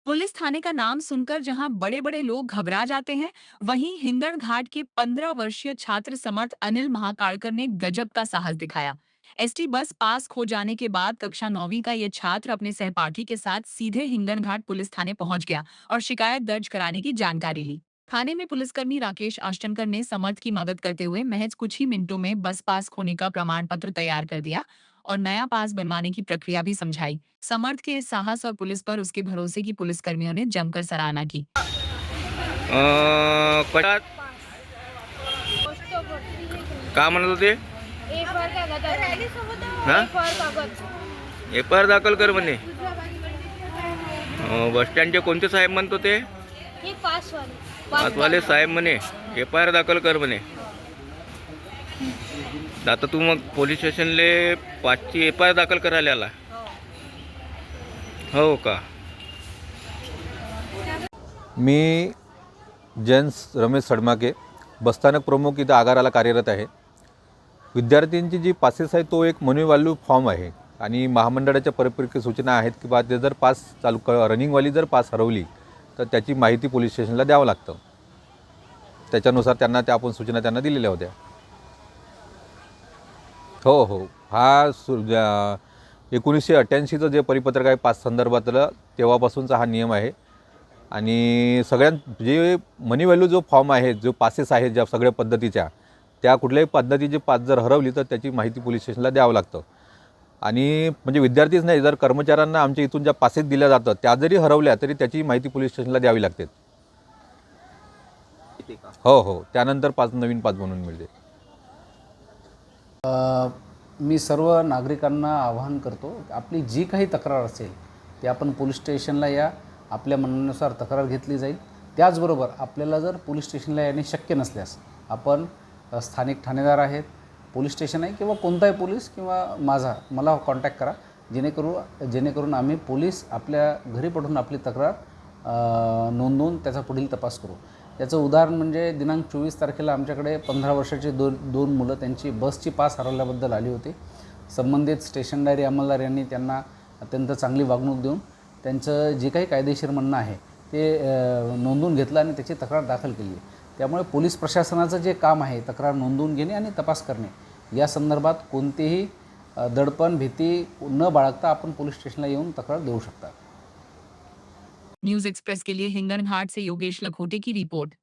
Police थाने का नाम सुनकर जहां बड़े-बड़े लोग घबरा जाते हैं, वहीं हिंगण घाट के 15 वर्षीय छात्र समर्थ अनिल महाकाळकर ने गजब का साहस दिखाया। एसटी बस पास खो जाने के बाद कक्षा 9वीं का ये छात्र अपने सहपाठी के साथ सीधे हिंगण घाट पुलिस थाने पहुंच गया और शिकायत दर्ज कराने की जानकारी ली। थाने में पुलिसकर्मी राकेश आश्चनकर ने समर्थ की मदद करते हुए महज कुछ ही मिनटों में बस पास खोने का प्रमाण पत्र तैयार कर दिया और नया पास बनवाने की प्रक्रिया भी समझाई। समर्थ के इस साहस और पुलिस पर उसके भरोसे की पुलिसकर्मियों ने जमकर सराहना की। कशात का म्हणत होते? हा? एफआयआर दाखल कर म्हणे. बस स्टँडचे कोणते साहेब म्हणत होते? पासवाले साहेब म्हणे एफआयआर दाखल कर म्हणे. आता तू मग पोलीस स्टेशनले 5ची एफआयआर दाखल करायला आला हो का? मी जेन्स रमेश सडमाके, बसस्थानक प्रमुख इथं आगाराला कार्यरत आहे. विद्यार्थ्यांची जी पासेस आहे तो एक मनी व्हॅल्यू फॉर्म आहे आणि महामंडळाच्या परिपत्रक सूचना आहेत की बा ते जर पास रनिंगवाली जर पास हरवली तर त्याची माहिती पोलीस स्टेशनला द्यावं लागतं. त्याच्यानुसार त्यांना त्या आपण सूचना त्यांना दिलेल्या होत्या. हो हो, हा 1988चं जे परिपत्रक आहे पास संदर्भातलं तेव्हापासूनचा हा नियम आहे. आणि सगळ्यात जे मनी व्हॅल्यू जो फॉर्म आहे, जो पासेस आहेत ज्या सगळ्या पद्धतीच्या, त्या कुठल्याही पद्धतीची पास जर हरवली तर त्याची माहिती पोलीस स्टेशनला द्यावं लागतं. आणि म्हणजे विद्यार्थीच नाही, जर कर्मचाऱ्यांना आमच्या इथून ज्या पासेस दिल्या जातात त्या जरी हरवल्या तरी त्याची माहिती पोलीस स्टेशनला द्यावी लागते. हो हो, त्यानंतर नवीन पास बनवून मिळते. मी सर्व नागरिकांना आवाहन करतो, आपली जी काही तक्रार असेल ती आपण पोलीस स्टेशनला या, आपल्या म्हणण्यानुसार तक्रार घेतली जाईल. त्याचबरोबर आपल्याला जर पोलीस स्टेशनला येणे शक्य नसल्यास आपण स्थानिक ठाणेदार आहेत, पोलीस स्टेशन आहे किंवा कोणताही पोलीस किंवा मला कॉन्टॅक्ट करा, जेणेकरून आम्ही पोलीस आपल्या घरी पाठवून आपली तक्रार नोंदवून त्याचा पुढील तपास करू. याचं उदाहरण म्हणजे दिनांक 24 तारखेला आमच्याकडे 15 वर्षाची दोन मुलं त्यांची बसची पास हरवल्याबद्दल आली होती. संबंधित स्टेशन डायरी अंमलदार यांनी त्यांना अत्यंत चांगली वागणूक देऊन त्यांचं जे काही कायदेशीर म्हणणं आहे ते नोंदवून घेतलं आणि त्याची तक्रार दाखल केली. त्यामुळे पोलीस प्रशासनाचं जे काम आहे तक्रार नोंदवून घेणे आणि तपास करणे, या संदर्भात कोणतेही दडपण भीती न बाळगता आपण पोलीस स्टेशनला येऊन तक्रार देऊ शकता. न्यूज एक्सप्रेस के लिए हिंगन घाट से योगेश लखोटे की रिपोर्ट।